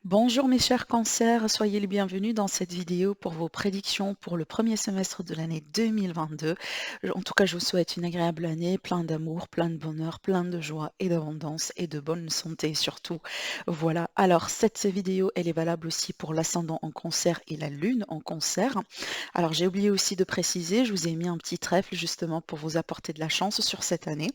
Bonjour mes chers cancers, soyez les bienvenus dans cette vidéo pour vos prédictions pour le premier semestre de l'année 2022. En tout cas, je vous souhaite une agréable année, plein d'amour, plein de bonheur, plein de joie et d'abondance et de bonne santé surtout. Voilà, alors cette vidéo, elle est valable aussi pour l'ascendant en cancer et la lune en cancer. Alors j'ai oublié aussi de préciser, je vous ai mis un petit trèfle justement pour vous apporter de la chance sur cette année.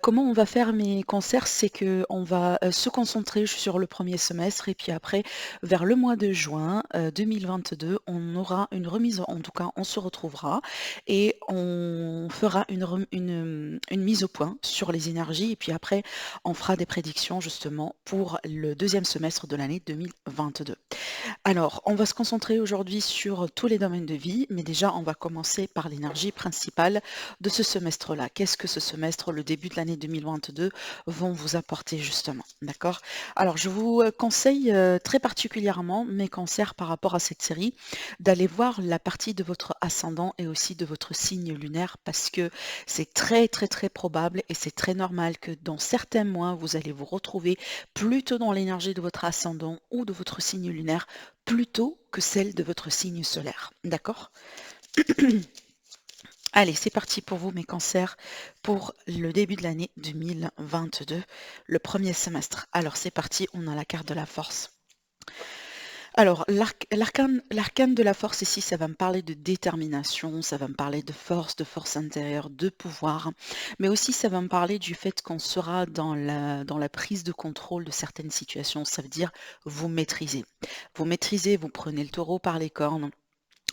Comment on va faire mes concerts? C'est qu'on va, se concentrer sur le premier semestre et puis après, vers le mois de juin, 2022, on aura une remise en tout cas, on se retrouvera et on fera une mise au point sur les énergies et puis après, on fera des prédictions justement pour le deuxième semestre de l'année 2022. Alors, on va se concentrer aujourd'hui sur tous les domaines de vie, mais déjà, on va commencer par l'énergie principale de ce semestre-là. Qu'est-ce que ce semestre, le début de l'année 2022, vont vous apporter justement, d'accord? Alors, je vous conseille très particulièrement, mes cancers par rapport à cette série, d'aller voir la partie de votre ascendant et aussi de votre signe lunaire parce que c'est très, très, très probable et c'est très normal que dans certains mois, vous allez vous retrouver plutôt dans l'énergie de votre ascendant ou de votre signe lunaire plutôt que celle de votre signe solaire. D'accord? Allez, c'est parti pour vous, mes cancers, pour le début de l'année 2022, le premier semestre. Alors, c'est parti, on a la carte de la force. Alors, l'arcane de la force ici, ça va me parler de détermination, ça va me parler de force intérieure, de pouvoir, mais aussi ça va me parler du fait qu'on sera dans la prise de contrôle de certaines situations. Ça veut dire vous maîtrisez. Vous maîtrisez, vous prenez le taureau par les cornes.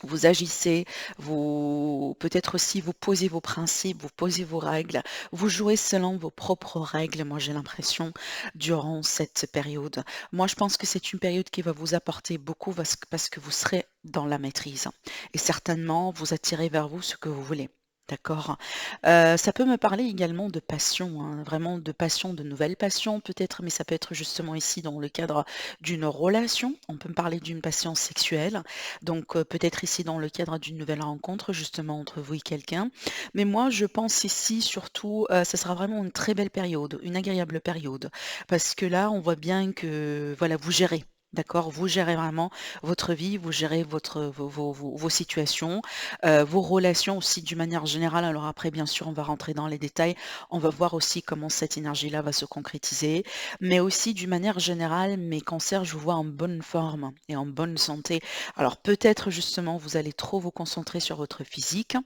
Vous agissez, vous peut-être aussi vous posez vos principes, vous posez vos règles, vous jouez selon vos propres règles, moi j'ai l'impression, durant cette période. Moi je pense que c'est une période qui va vous apporter beaucoup parce que vous serez dans la maîtrise et certainement vous attirez vers vous ce que vous voulez. D'accord. Ça peut me parler également de passion, hein, vraiment de passion, de nouvelles passions peut-être, mais ça peut être justement ici dans le cadre d'une relation. On peut me parler d'une passion sexuelle, donc peut-être ici dans le cadre d'une nouvelle rencontre justement entre vous et quelqu'un. Mais moi je pense ici surtout, ça sera vraiment une très belle période, une agréable période. Parce que là, on voit bien que voilà, vous gérez. D'accord? Vous gérez vraiment votre vie, vous gérez vos situations, vos relations aussi d'une manière générale. Alors après, bien sûr, on va rentrer dans les détails. On va voir aussi comment cette énergie-là va se concrétiser. Mais aussi d'une manière générale, mes cancers, je vous vois en bonne forme et en bonne santé. Alors peut-être justement, vous allez trop vous concentrer sur votre physique,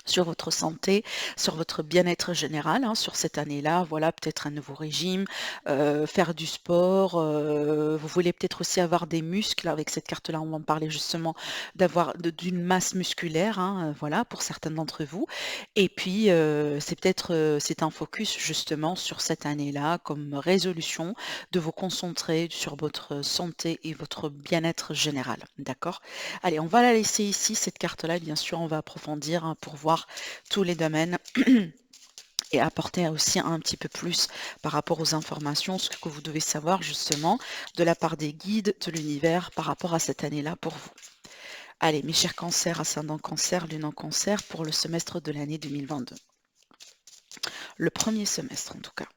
sur votre santé, sur votre bien-être général, hein, sur cette année-là. Voilà, peut-être un nouveau régime, faire du sport. Vous voulez peut-être aussi avoir des muscles. Avec cette carte-là, on va en parler justement d'une masse musculaire, hein, voilà, pour certains d'entre vous. Et puis, c'est un focus justement sur cette année-là comme résolution de vous concentrer sur votre santé et votre bien-être général. D'accord? Allez, on va la laisser ici, cette carte-là. Bien sûr, on va approfondir hein, pour voir tous les domaines et apporter aussi un petit peu plus par rapport aux informations, ce que vous devez savoir justement de la part des guides de l'univers par rapport à cette année-là pour vous. Allez, mes chers cancers, ascendant cancer, lune en cancer, pour le semestre de l'année 2022. Le premier semestre en tout cas.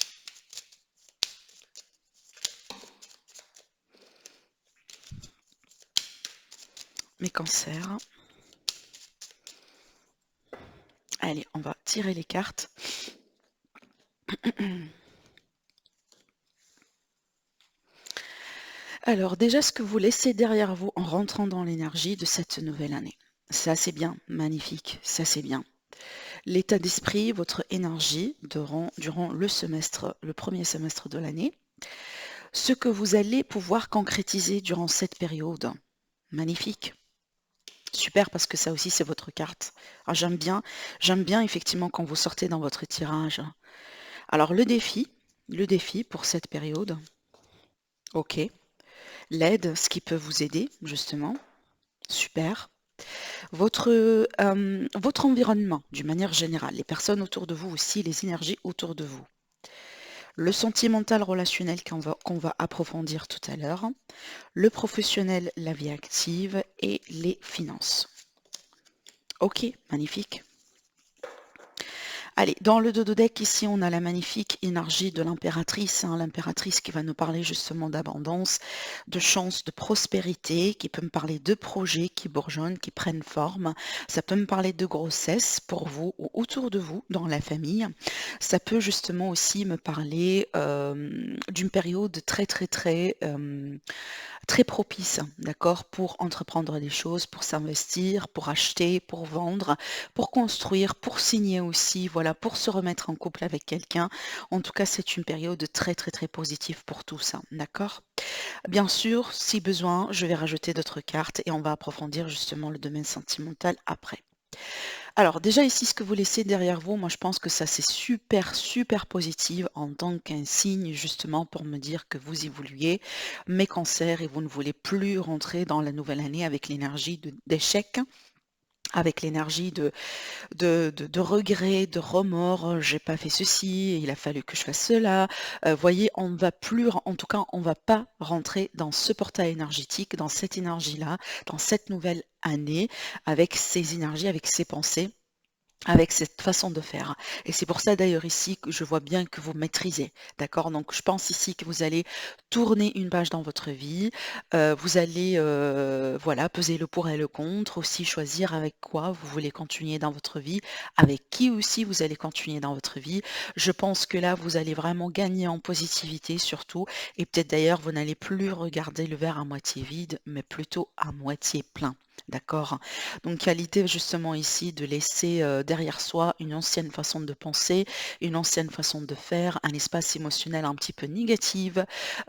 Mes cancers. Allez, on va tirer les cartes. Alors déjà, ce que vous laissez derrière vous en rentrant dans l'énergie de cette nouvelle année. Ça, c'est bien, magnifique, ça, c'est bien. L'état d'esprit, votre énergie durant le semestre, le premier semestre de l'année, ce que vous allez pouvoir concrétiser durant cette période. Magnifique. Super parce que ça aussi c'est votre carte. Ah, j'aime bien effectivement quand vous sortez dans votre tirage. Alors le défi pour cette période, ok. L'aide, ce qui peut vous aider justement, super. Votre environnement d'une manière générale, les personnes autour de vous aussi, les énergies autour de vous. Le sentimental relationnel qu'on va approfondir tout à l'heure, le professionnel, la vie active et les finances. Ok, magnifique. Allez, dans le dodo deck, ici, on a la magnifique énergie de l'impératrice, hein, l'impératrice qui va nous parler justement d'abondance, de chance, de prospérité, qui peut me parler de projets qui bourgeonnent, qui prennent forme. Ça peut me parler de grossesse pour vous ou autour de vous, dans la famille. Ça peut justement aussi me parler d'une période très, très, très très propice, d'accord, pour entreprendre des choses, pour s'investir, pour acheter, pour vendre, pour construire, pour signer aussi, voilà, pour se remettre en couple avec quelqu'un. En tout cas, c'est une période très, très, très positive pour tout ça, d'accord? Bien sûr, si besoin, je vais rajouter d'autres cartes et on va approfondir justement le domaine sentimental après. Alors déjà ici, ce que vous laissez derrière vous, moi je pense que ça c'est super, super positif en tant qu'un signe justement pour me dire que vous évoluez, mes cancers, et vous ne voulez plus rentrer dans la nouvelle année avec l'énergie d'échec, avec l'énergie de regret, de remords, j'ai pas fait ceci, il a fallu que je fasse cela. Voyez, on ne va plus, en tout cas, on va pas rentrer dans ce portail énergétique, dans cette énergie-là, dans cette nouvelle année, avec ces énergies, avec ces pensées, avec cette façon de faire. Et c'est pour ça d'ailleurs ici que je vois bien que vous maîtrisez, d'accord? Donc je pense ici que vous allez tourner une page dans votre vie, vous allez voilà, peser le pour et le contre, aussi choisir avec quoi vous voulez continuer dans votre vie, avec qui aussi vous allez continuer dans votre vie. Je pense que là, vous allez vraiment gagner en positivité surtout, et peut-être d'ailleurs vous n'allez plus regarder le verre à moitié vide, mais plutôt à moitié plein. D'accord? Donc, il y a l'idée justement ici de laisser derrière soi une ancienne façon de penser, une ancienne façon de faire, un espace émotionnel un petit peu négatif,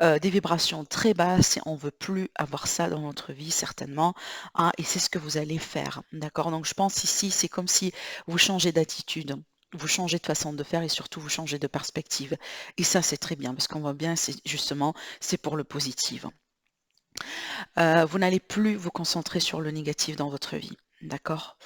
des vibrations très basses, et on ne veut plus avoir ça dans notre vie certainement, hein, et c'est ce que vous allez faire. D'accord? Donc, je pense ici, c'est comme si vous changez d'attitude. Vous changez de façon de faire et surtout vous changez de perspective. Et ça, c'est très bien parce qu'on voit bien, c'est justement, c'est pour le positif. Vous n'allez plus vous concentrer sur le négatif dans votre vie, d'accord?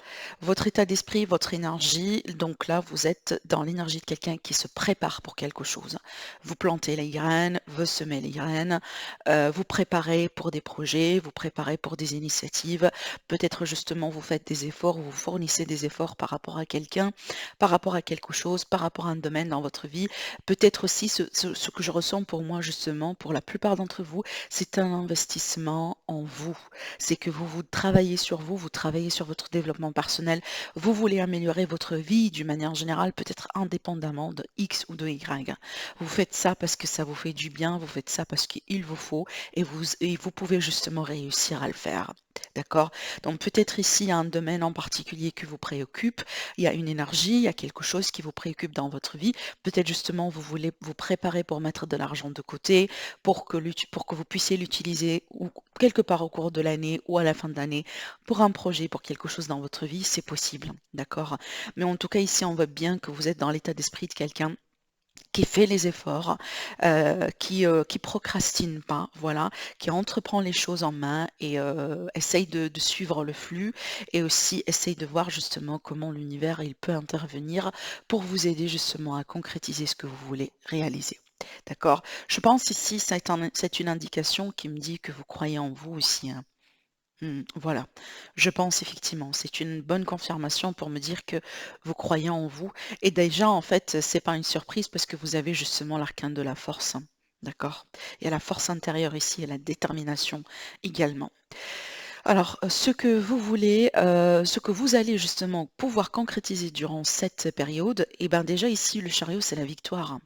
Votre état d'esprit, votre énergie, donc là, vous êtes dans l'énergie de quelqu'un qui se prépare pour quelque chose. Vous plantez les graines, vous semez les graines, vous préparez pour des projets, vous préparez pour des initiatives. Peut-être justement vous faites des efforts, vous fournissez des efforts par rapport à quelqu'un, par rapport à quelque chose, par rapport à un domaine dans votre vie. Peut-être aussi ce que je ressens pour moi justement, pour la plupart d'entre vous, c'est un investissement en vous. C'est que vous travaillez sur vous, vous travaillez sur votre développement personnel, vous voulez améliorer votre vie d'une manière générale, peut-être indépendamment de X ou de Y. Vous faites ça parce que ça vous fait du bien, vous faites ça parce qu'il vous faut, et vous pouvez justement réussir à le faire. D'accord? Donc peut-être ici, il y a un domaine en particulier qui vous préoccupe, il y a une énergie, il y a quelque chose qui vous préoccupe dans votre vie. Peut-être justement, vous voulez vous préparer pour mettre de l'argent de côté, pour que vous puissiez l'utiliser ou quelque part au cours de l'année ou à la fin de l'année pour un projet, pour quelque chose dans votre vie, c'est possible, d'accord? Mais en tout cas, ici, on voit bien que vous êtes dans l'état d'esprit de quelqu'un qui fait les efforts, qui procrastine pas, voilà, qui entreprend les choses en main et essaye de suivre le flux, et aussi essaye de voir justement comment l'univers il peut intervenir pour vous aider justement à concrétiser ce que vous voulez réaliser. D'accord? Je pense ici, c'est une indication qui me dit que vous croyez en vous aussi, hein. Voilà, je pense effectivement, c'est une bonne confirmation pour me dire que vous croyez en vous, et déjà en fait, c'est pas une surprise parce que vous avez justement l'arcane de la force, hein, d'accord? Il y a la force intérieure ici et la détermination également. Alors, ce que vous voulez, ce que vous allez justement pouvoir concrétiser durant cette période, et ben, déjà ici le chariot c'est la victoire, hein.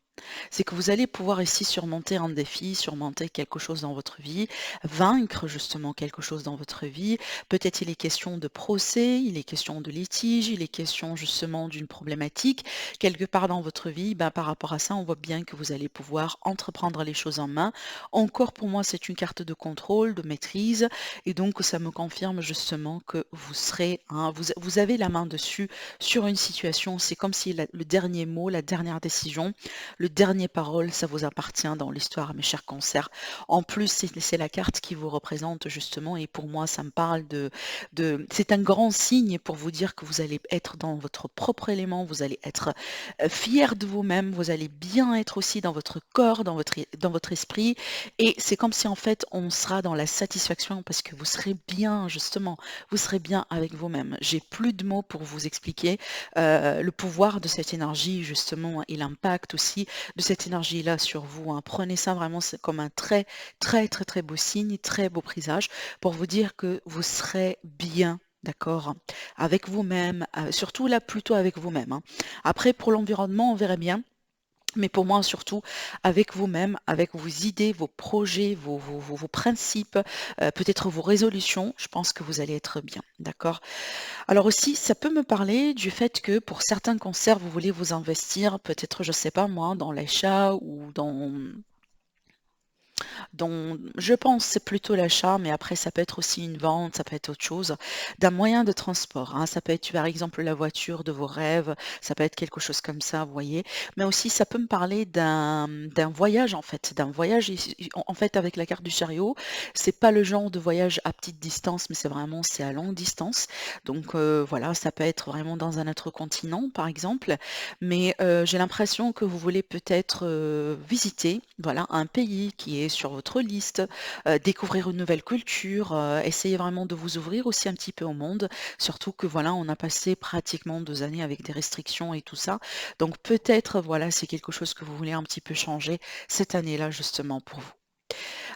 C'est que vous allez pouvoir ici surmonter un défi, surmonter quelque chose dans votre vie, vaincre justement quelque chose dans votre vie. Peut-être il est question de procès, il est question de litige, il est question justement d'une problématique quelque part dans votre vie. Ben, par rapport à ça, on voit bien que vous allez pouvoir entreprendre les choses en main. Encore pour moi, c'est une carte de contrôle, de maîtrise, et donc ça me confirme justement que vous serez, hein, vous avez la main dessus sur une situation. C'est comme si le dernier mot, la dernière décision, le dernier parole, ça vous appartient dans l'histoire, mes chers cancers. En plus, c'est la carte qui vous représente justement, et pour moi, ça me parle c'est un grand signe pour vous dire que vous allez être dans votre propre élément, vous allez être fier de vous-même, vous allez bien être aussi dans votre corps, dans votre esprit, et c'est comme si en fait on sera dans la satisfaction parce que vous serez bien justement, vous serez bien avec vous-même. J'ai plus de mots pour vous expliquer le pouvoir de cette énergie justement et l'impact aussi de cette énergie-là sur vous, hein. Prenez ça vraiment comme un très, très, très, très beau signe, très beau présage pour vous dire que vous serez bien. D'accord? Avec vous-même, surtout là plutôt avec vous-même, hein. Après, pour l'environnement, on verrait bien. Mais pour moi, surtout avec vous-même, avec vos idées, vos projets, vos principes, peut-être vos résolutions, je pense que vous allez être bien. D'accord? Alors aussi, ça peut me parler du fait que pour certains cancers, vous voulez vous investir, peut-être, je sais pas moi, dans l'achat ou je pense c'est plutôt l'achat, mais après ça peut être aussi une vente, ça peut être autre chose, d'un moyen de transport, hein. Ça peut être par exemple la voiture de vos rêves, ça peut être quelque chose comme ça, vous voyez. Mais aussi ça peut me parler d'un voyage en fait, d'un voyage en fait avec la carte du chariot, c'est pas le genre de voyage à petite distance, mais c'est à longue distance. Donc voilà, ça peut être vraiment dans un autre continent par exemple, mais j'ai l'impression que vous voulez peut-être visiter, voilà, un pays qui est sur votre liste, découvrir une nouvelle culture, essayer vraiment de vous ouvrir aussi un petit peu au monde. Surtout que voilà, on a passé pratiquement 2 années avec des restrictions et tout ça. Donc peut-être, voilà, c'est quelque chose que vous voulez un petit peu changer cette année-là justement pour vous.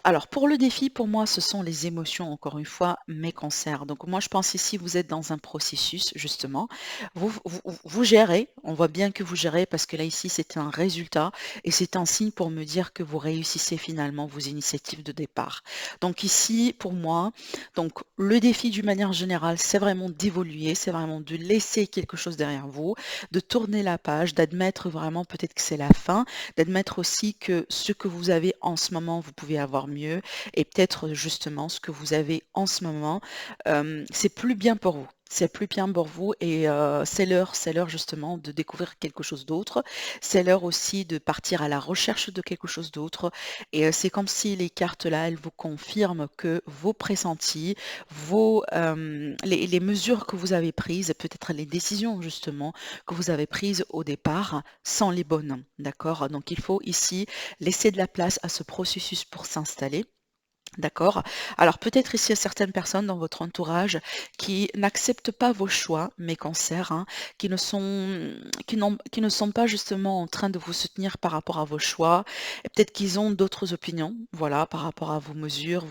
Alors pour le défi, pour moi, ce sont les émotions, encore une fois, mes cancers. Donc moi, je pense ici, vous êtes dans un processus, justement. Vous gérez, on voit bien que vous gérez parce que là, ici, c'est un résultat et c'est un signe pour me dire que vous réussissez finalement vos initiatives de départ. Donc ici, pour moi, donc le défi d'une manière générale, c'est vraiment d'évoluer, c'est vraiment de laisser quelque chose derrière vous, de tourner la page, d'admettre vraiment peut-être que c'est la fin, d'admettre aussi que ce que vous avez en ce moment, vous pouvez avoir mieux et peut-être justement ce que vous avez en ce moment, c'est plus bien pour vous. C'est plus bien pour vous et c'est l'heure justement de découvrir quelque chose d'autre. C'est l'heure aussi de partir à la recherche de quelque chose d'autre et c'est comme si les cartes là, elles vous confirment que vos pressentis, les mesures que vous avez prises, peut-être les décisions justement que vous avez prises au départ sont les bonnes, d'accord? Donc il faut ici laisser de la place à ce processus pour s'installer. D'accord. Alors peut-être ici, il y a certaines personnes dans votre entourage qui n'acceptent pas vos choix, mes cancers, hein, qui ne sont pas justement en train de vous soutenir par rapport à vos choix. Et peut-être qu'ils ont d'autres opinions, voilà, par rapport à vos mesures,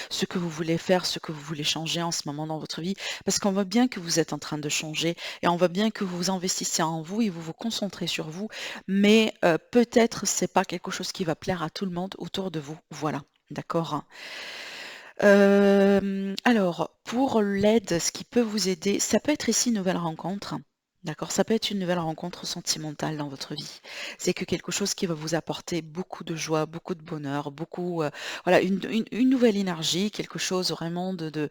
ce que vous voulez faire, ce que vous voulez changer en ce moment dans votre vie. Parce qu'on voit bien que vous êtes en train de changer et on voit bien que vous investissez en vous et vous vous concentrez sur vous. Mais peut-être c'est pas quelque chose qui va plaire à tout le monde autour de vous. Voilà. D'accord? Alors, pour l'aide, ce qui peut vous aider, ça peut être ici une nouvelle rencontre. D'accord? Ça peut être une nouvelle rencontre sentimentale dans votre vie. C'est que quelque chose qui va vous apporter beaucoup de joie, beaucoup de bonheur, beaucoup, voilà, une nouvelle énergie, quelque chose vraiment de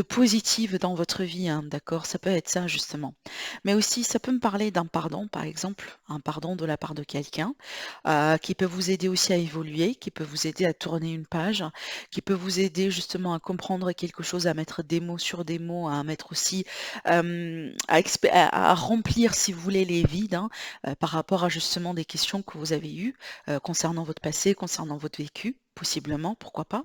positif dans votre vie, hein, d'accord? Ça peut être ça justement. Mais aussi, ça peut me parler d'un pardon, par exemple, un pardon de la part de quelqu'un, qui peut vous aider aussi à évoluer, qui peut vous aider à tourner une page, qui peut vous aider justement à comprendre quelque chose, à mettre des mots sur des mots, à mettre aussi, à remplir, si vous voulez, les vides, hein, par rapport à justement des questions que vous avez eues, concernant votre passé, concernant votre vécu, possiblement, pourquoi pas.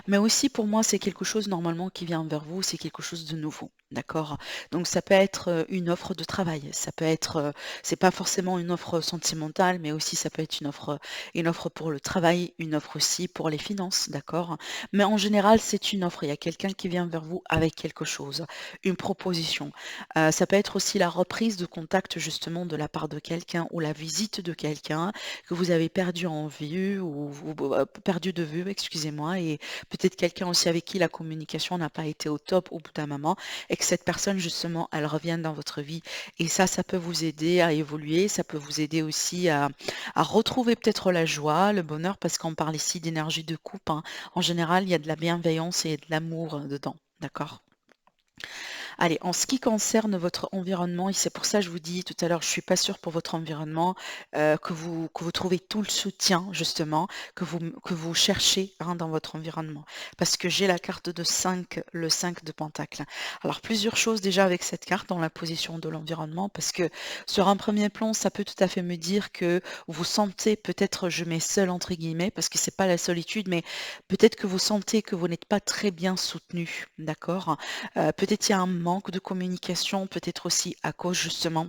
Mais aussi pour moi, c'est quelque chose normalement qui vient vers vous, c'est quelque chose de nouveau, d'accord? Donc ça peut être, une offre de travail, ça peut être, c'est pas forcément une offre sentimentale, mais aussi ça peut être une offre pour le travail, une offre aussi pour les finances, d'accord? Mais en général, c'est une offre. Il y a quelqu'un qui vient vers vous avec quelque chose, une proposition. Ça peut être aussi la reprise de contact justement de la part de quelqu'un ou la visite de quelqu'un que vous avez perdu en vue ou perdu de vue, excusez-moi, et peut-être quelqu'un aussi avec qui la communication n'a pas été au top au bout d'un moment et que cette personne justement, elle revient dans votre vie. Et ça peut vous aider à évoluer, ça peut vous aider aussi à retrouver peut-être la joie, le bonheur, parce qu'on parle ici d'énergie de couple, hein. En général, il y a de la bienveillance et de l'amour dedans. D'accord? Allez, en ce qui concerne votre environnement, et c'est pour ça que je vous dis tout à l'heure, je suis pas sûre pour votre environnement, que vous trouvez tout le soutien justement que vous cherchez, hein, dans votre environnement. Parce que j'ai la carte de 5, le 5 de Pentacle. Alors plusieurs choses déjà avec cette carte dans la position de l'environnement, parce que sur un premier plan, ça peut tout à fait me dire que vous sentez peut-être, je mets «seul» entre guillemets, parce que c'est pas la solitude, mais peut-être que vous sentez que vous n'êtes pas très bien soutenu, d'accord? Peut-être il y a un manque de communication, peut-être aussi à cause justement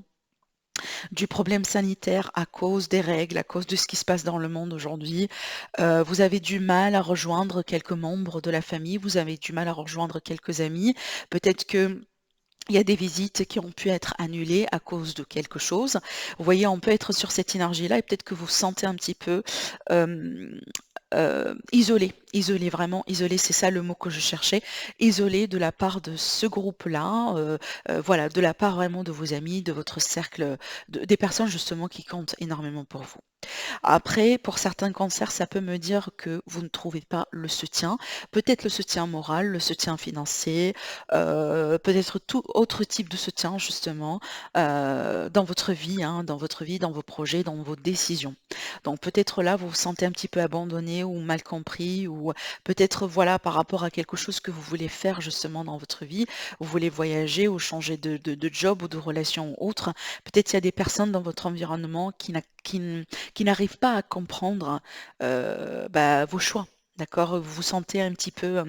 du problème sanitaire, à cause des règles, à cause de ce qui se passe dans le monde aujourd'hui. Vous avez du mal à rejoindre quelques membres de la famille, vous avez du mal à rejoindre quelques amis. Peut-être que il y a des visites qui ont pu être annulées à cause de quelque chose. Vous voyez, on peut être sur cette énergie-là et peut-être que vous vous sentez un petit peu, hem, isolé, isolé, vraiment isolé, c'est ça le mot que je cherchais. Isolé de la part de ce groupe-là, voilà, de la part vraiment de vos amis, de votre cercle, des personnes justement qui comptent énormément pour vous. Après, pour certains cancers, ça peut me dire que vous ne trouvez pas le soutien. Peut-être le soutien moral, le soutien financier, peut-être tout autre type de soutien justement, dans votre vie, hein, dans votre vie, dans vos projets, dans vos décisions. Donc peut-être là, vous vous sentez un petit peu abandonné ou mal compris ou peut-être, voilà, par rapport à quelque chose que vous voulez faire justement dans votre vie. Vous voulez voyager ou changer de job ou de relation ou autre. Peut-être il y a des personnes dans votre environnement qui n'arrivent pas à comprendre, bah, vos choix, d'accord? Vous vous sentez un petit peu,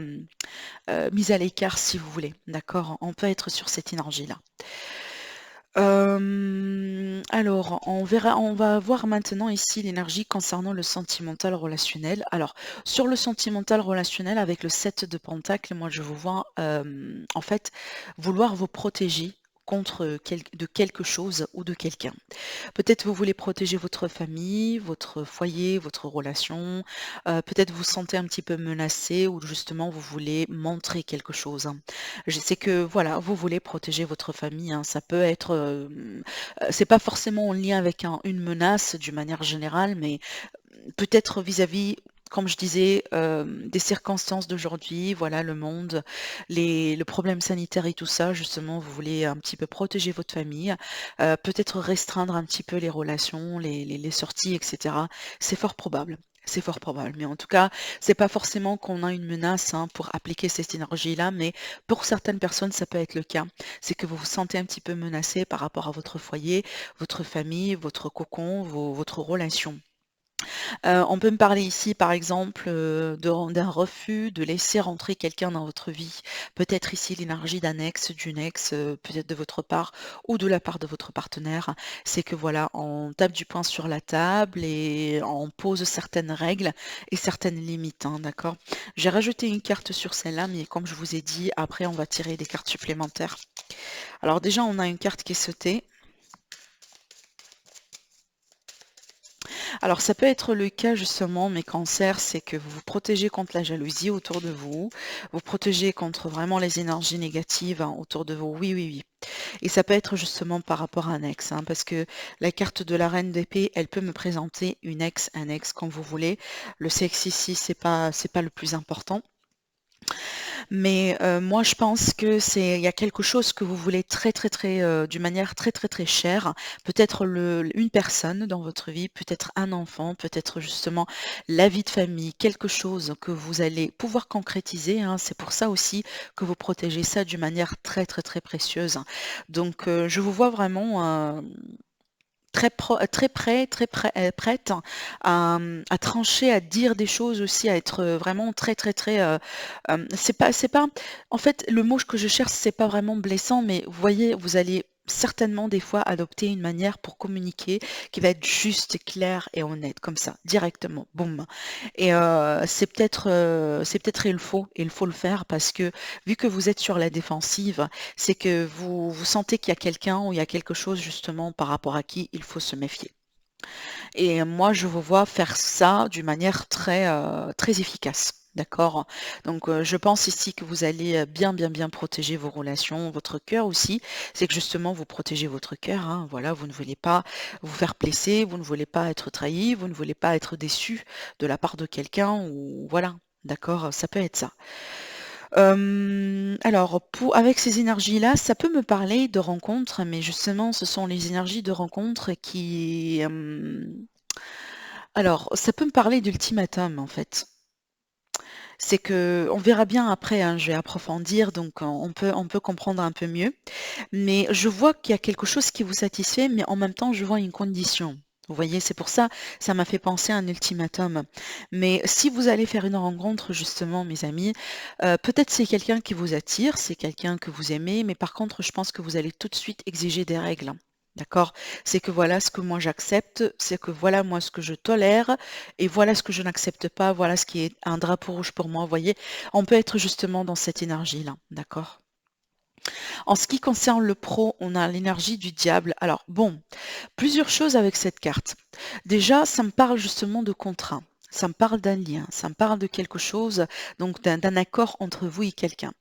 mis à l'écart si vous voulez, d'accord? On peut être sur cette énergie-là. Alors on va voir maintenant ici l'énergie concernant le sentimental relationnel. Alors, sur le sentimental relationnel avec le 7 de pentacle, moi je vous vois, en fait, vouloir vous protéger contre, quelque chose ou de quelqu'un. Peut-être vous voulez protéger votre famille, votre foyer, votre relation, peut-être vous sentez un petit peu menacé ou justement vous voulez montrer quelque chose, hein. Je sais que voilà, vous voulez protéger votre famille, hein. Ça peut être, c'est pas forcément en lien avec une menace d'une manière générale, mais peut-être vis-à-vis, comme je disais, des circonstances d'aujourd'hui, voilà, le monde, le problème sanitaire et tout ça, justement, vous voulez un petit peu protéger votre famille, peut-être restreindre un petit peu les relations, les sorties, et cetera. C'est fort probable. C'est fort probable. Mais en tout cas, c'est pas forcément qu'on a une menace, hein, pour appliquer cette énergie-là, mais pour certaines personnes, ça peut être le cas. C'est que vous vous sentez un petit peu menacé par rapport à votre foyer, votre famille, votre cocon, votre relation. On peut me parler ici, par exemple, d'un refus de laisser rentrer quelqu'un dans votre vie. Peut-être ici l'énergie d'un ex, d'une ex, peut-être de votre part ou de la part de votre partenaire. C'est que voilà, on tape du poing sur la table et on pose certaines règles et certaines limites, hein, d'accord? J'ai rajouté une carte sur celle-là, mais comme je vous ai dit, après on va tirer des cartes supplémentaires. Alors déjà, on a une carte qui est sautée. Alors ça peut être le cas justement, mes cancers, c'est que vous vous protégez contre la jalousie autour de vous, vous protégez contre vraiment les énergies négatives, hein, autour de vous. Oui, oui, oui. Et ça peut être justement par rapport à un ex, hein, parce que la carte de la reine d'épée, elle peut me présenter une ex, un ex, comme vous voulez. Le sexe ici, c'est pas le plus important. Mais moi je pense que il y a quelque chose que vous voulez très, très, très, d'une manière très, très, très chère. Peut-être une personne dans votre vie, peut-être un enfant, peut-être justement la vie de famille, quelque chose que vous allez pouvoir concrétiser, hein. C'est pour ça aussi que vous protégez ça d'une manière très, très, très précieuse. Donc je vous vois vraiment, très prêt, prête à, à trancher, à dire des choses aussi, à être, vraiment très, très, très, c'est pas en fait, le mot que je cherche, c'est pas vraiment blessant, mais vous voyez, vous allez certainement des fois adopter une manière pour communiquer qui va être juste, claire et honnête comme ça, directement, boum. Et c'est peut-être il faut le faire parce que vu que vous êtes sur la défensive, c'est que vous sentez qu'il y a quelqu'un ou il y a quelque chose justement par rapport à qui il faut se méfier. Et moi, je vous vois faire ça d'une manière très, très efficace. D'accord? Donc, je pense ici que vous allez, bien, bien, bien protéger vos relations, votre cœur aussi. C'est que justement vous protégez votre cœur, hein. Voilà, vous ne voulez pas vous faire blesser, vous ne voulez pas être trahi, vous ne voulez pas être déçu de la part de quelqu'un ou voilà. D'accord? Ça peut être ça. Alors avec ces énergies-là, ça peut me parler de rencontres, mais justement, ce sont les énergies de rencontres qui, alors ça peut me parler d'ultimatum, en fait. C'est que on verra bien après, hein, je vais approfondir, donc on peut comprendre un peu mieux. Mais je vois qu'il y a quelque chose qui vous satisfait, mais en même temps, je vois une condition. Vous voyez, c'est pour ça, ça m'a fait penser à un ultimatum. Mais si vous allez faire une rencontre, justement, mes amis, peut-être c'est quelqu'un qui vous attire, c'est quelqu'un que vous aimez, mais par contre, je pense que vous allez tout de suite exiger des règles. D'accord? C'est que voilà ce que moi j'accepte, c'est que voilà moi ce que je tolère, et voilà ce que je n'accepte pas, voilà ce qui est un drapeau rouge pour moi. Vous voyez, on peut être justement dans cette énergie-là. D'accord? En ce qui concerne le pro, on a l'énergie du diable. Alors bon, plusieurs choses avec cette carte. Déjà, ça me parle justement de contrat. Ça me parle d'un lien, ça me parle de quelque chose, donc d'un accord entre vous et quelqu'un.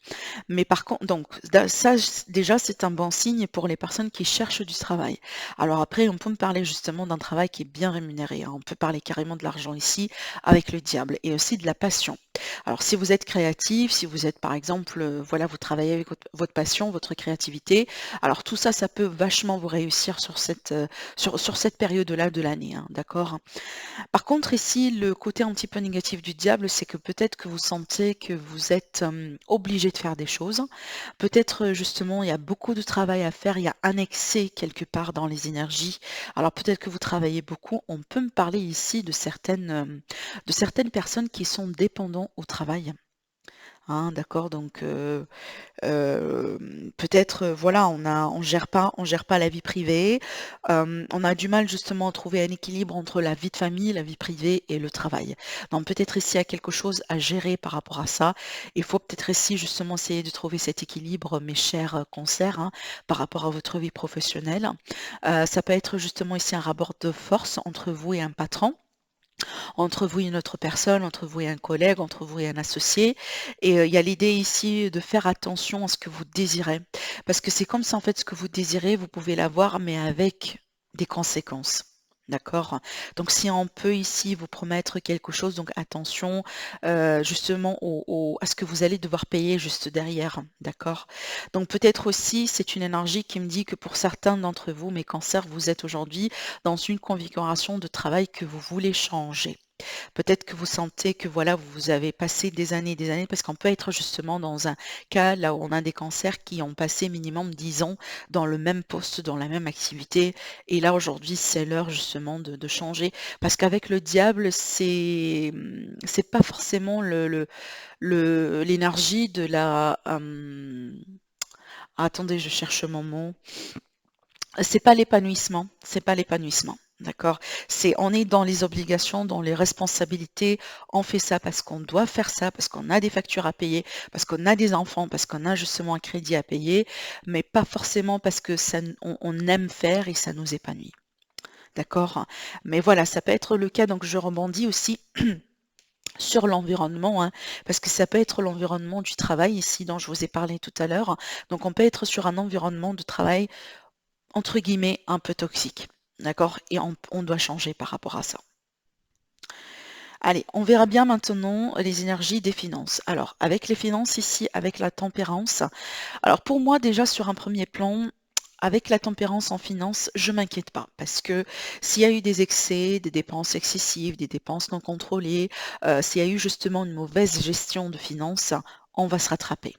Mais par contre, donc ça, déjà, c'est un bon signe pour les personnes qui cherchent du travail. Alors après, on peut me parler justement d'un travail qui est bien rémunéré, hein. On peut parler carrément de l'argent ici avec le diable et aussi de la passion. Alors si vous êtes créatif, si vous êtes par exemple, voilà, vous travaillez avec votre passion, votre créativité, alors tout ça, ça peut vachement vous réussir sur cette période-là de l'année, hein, d'accord? Par contre, ici, le côté un petit peu négatif du diable, c'est que peut-être que vous sentez que vous êtes obligé de faire des choses. Peut-être justement, il y a beaucoup de travail à faire, il y a un excès quelque part dans les énergies. Alors peut-être que vous travaillez beaucoup. On peut me parler ici de certaines personnes qui sont dépendantes au travail. Hein, d'accord, donc peut-être, voilà, on gère pas la vie privée, on a du mal justement à trouver un équilibre entre la vie de famille, la vie privée et le travail. Donc peut-être ici il y a quelque chose à gérer par rapport à ça. Il faut peut-être ici justement essayer de trouver cet équilibre, mes chers, concerts, hein, par rapport à votre vie professionnelle. Ça peut être justement ici un rapport de force entre vous et un patron, entre vous et une autre personne, entre vous et un collègue, entre vous et un associé. Et il y a l'idée ici de faire attention à ce que vous désirez. Parce que c'est comme ça, en fait, ce que vous désirez, vous pouvez l'avoir, mais avec des conséquences. D'accord? Donc si on peut ici vous promettre quelque chose, donc attention justement à ce que vous allez devoir payer juste derrière. D'accord? Donc peut-être aussi, c'est une énergie qui me dit que pour certains d'entre vous, mes cancers, vous êtes aujourd'hui dans une configuration de travail que vous voulez changer. Peut-être que vous sentez que voilà, vous avez passé des années, parce qu'on peut être justement dans un cas là où on a des cancers qui ont passé minimum 10 ans dans le même poste, dans la même activité. Et là, aujourd'hui, c'est l'heure justement de changer. Parce qu'avec le diable, c'est pas forcément l'énergie de la... attendez, je cherche mon mot. C'est pas l'épanouissement, d'accord? C'est on est dans les obligations, dans les responsabilités, on fait ça parce qu'on doit faire ça, parce qu'on a des factures à payer, parce qu'on a des enfants, parce qu'on a justement un crédit à payer, mais pas forcément parce que on aime faire et ça nous épanouit, d'accord? Mais voilà, ça peut être le cas, donc je rebondis aussi sur l'environnement, hein, parce que ça peut être l'environnement du travail ici dont je vous ai parlé tout à l'heure. Donc on peut être sur un environnement de travail entre guillemets, un peu toxique. D'accord? Et on doit changer par rapport à ça. Allez, on verra bien maintenant les énergies des finances. Alors, avec les finances ici, avec la tempérance. Alors, pour moi, déjà, sur un premier plan, avec la tempérance en finance, je m'inquiète pas parce que s'il y a eu des excès, des dépenses excessives, des dépenses non contrôlées, s'il y a eu justement une mauvaise gestion de finances, on va se rattraper.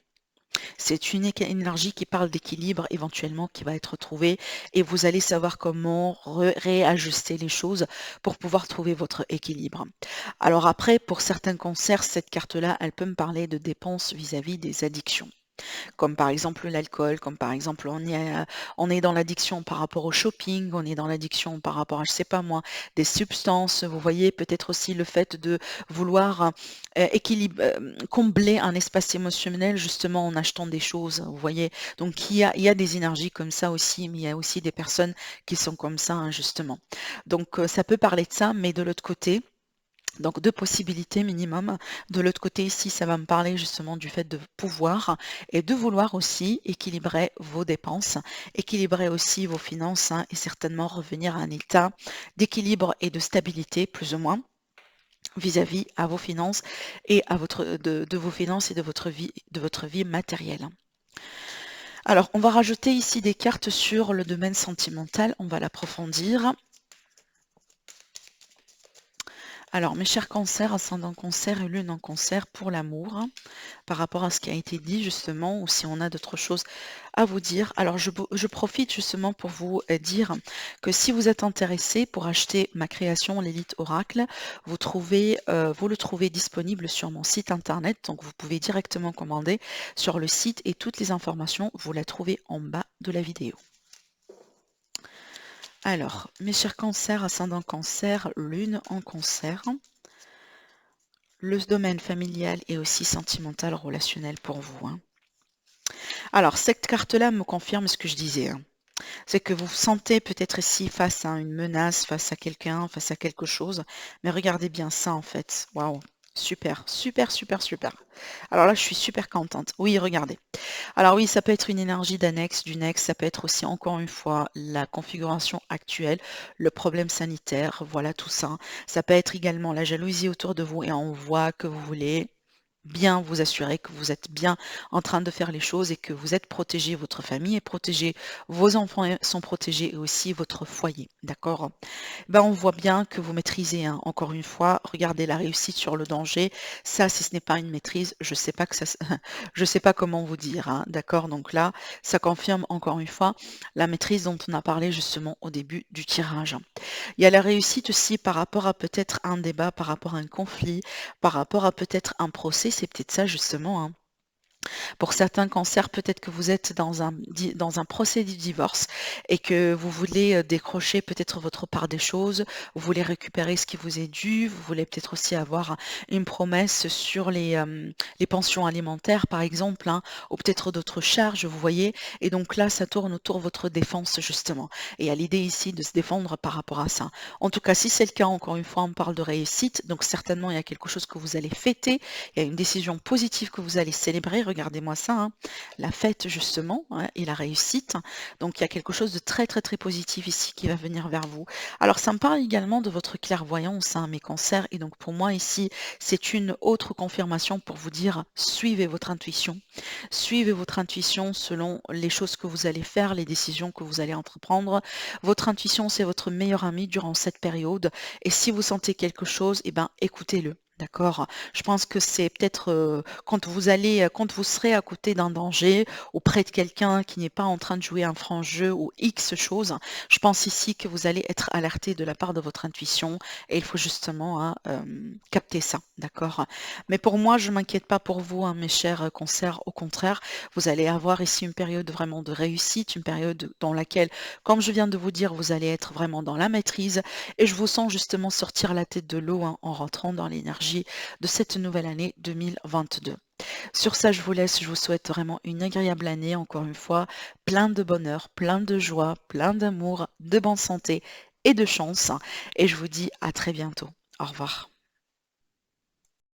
C'est une énergie qui parle d'équilibre éventuellement qui va être trouvée et vous allez savoir comment réajuster les choses pour pouvoir trouver votre équilibre. Alors après, pour certains concerts, cette carte-là, elle peut me parler de dépenses vis-à-vis des addictions comme par exemple l'alcool, comme par exemple on est dans l'addiction par rapport au shopping, on est dans l'addiction par rapport à, je sais pas moi, des substances. Vous voyez, peut-être aussi le fait de vouloir combler un espace émotionnel justement en achetant des choses. Vous voyez, donc il y a des énergies comme ça aussi, mais il y a aussi des personnes qui sont comme ça, hein, justement. Donc ça peut parler de ça, mais de l'autre côté, donc 2 possibilités minimum. De l'autre côté ici, ça va me parler justement du fait de pouvoir et de vouloir aussi équilibrer vos dépenses, équilibrer aussi vos finances, hein, et certainement revenir à un état d'équilibre et de stabilité plus ou moins. vis-à-vis à vos finances et à de vos finances et de votre vie matérielle. Alors, on va rajouter ici des cartes sur le domaine sentimental, on va l'approfondir. Alors, mes chers cancers, ascendant cancer et lune en cancer pour l'amour, par rapport à ce qui a été dit justement, ou si on a d'autres choses à vous dire. Alors, je profite justement pour vous dire que si vous êtes intéressé pour acheter ma création, l'Élite Oracle, vous le trouvez disponible sur mon site internet, donc vous pouvez directement commander sur le site et toutes les informations, vous les trouvez en bas de la vidéo. Alors, mes chers cancers, ascendant cancer, lune en cancer, le domaine familial et aussi sentimental, relationnel pour vous, hein. Alors, cette carte-là me confirme ce que je disais, hein. C'est que vous vous sentez peut-être ici face à une menace, face à quelqu'un, face à quelque chose. Mais regardez bien ça en fait. Waouh! Super, super, super, super. Alors là, je suis super contente. Oui, regardez. Alors oui, ça peut être une énergie d'annexe, d'une ex, ça peut être aussi encore une fois la configuration actuelle, le problème sanitaire, voilà tout ça. Ça peut être également la jalousie autour de vous et on voit que vous voulez bien vous assurer que vous êtes bien en train de faire les choses et que vous êtes protégé, votre famille est protégée, vos enfants sont protégés et aussi votre foyer, d'accord? Ben, on voit bien que vous maîtrisez, hein. Encore une fois, regardez la réussite sur le danger. Ça, si ce n'est pas une maîtrise, je sais pas que ça, je sais pas comment vous dire, hein, d'accord? Donc là, ça confirme encore une fois la maîtrise dont on a parlé justement au début du tirage. Il y a la réussite aussi par rapport à peut-être un débat, par rapport à un conflit, par rapport à peut-être un procès, c'est peut-être ça justement, hein. Pour certains cancers, peut-être que vous êtes dans un procès de divorce et que vous voulez décrocher peut-être votre part des choses, vous voulez récupérer ce qui vous est dû, vous voulez peut-être aussi avoir une promesse sur les pensions alimentaires, par exemple, hein, ou peut-être d'autres charges, vous voyez. Et donc là, ça tourne autour de votre défense, justement. Et il y a l'idée ici de se défendre par rapport à ça. En tout cas, si c'est le cas, encore une fois, on parle de réussite. Donc certainement, il y a quelque chose que vous allez fêter. Il y a une décision positive que vous allez célébrer. Regardez-moi ça, hein. La fête justement, hein, et la réussite. Donc il y a quelque chose de très très très positif ici qui va venir vers vous. Alors ça me parle également de votre clairvoyance, hein, mes cancers. Et donc pour moi ici, c'est une autre confirmation pour vous dire suivez votre intuition. Suivez votre intuition selon les choses que vous allez faire, les décisions que vous allez entreprendre. Votre intuition, c'est votre meilleur ami durant cette période. Et si vous sentez quelque chose, eh ben écoutez-le. D'accord? Je pense que c'est peut-être quand vous serez à côté d'un danger, auprès de quelqu'un qui n'est pas en train de jouer un franc jeu ou X chose, je pense ici que vous allez être alerté de la part de votre intuition et il faut justement hein, capter ça, d'accord? Mais pour moi, je ne m'inquiète pas pour vous, hein, mes chers cancers, au contraire, vous allez avoir ici une période vraiment de réussite, une période dans laquelle, comme je viens de vous dire, vous allez être vraiment dans la maîtrise et je vous sens justement sortir la tête de l'eau hein, en rentrant dans l'énergie de cette nouvelle année 2022. Sur ça, je vous laisse, je vous souhaite vraiment une agréable année, encore une fois, plein de bonheur, plein de joie, plein d'amour, de bonne santé et de chance. Et je vous dis à très bientôt. Au revoir.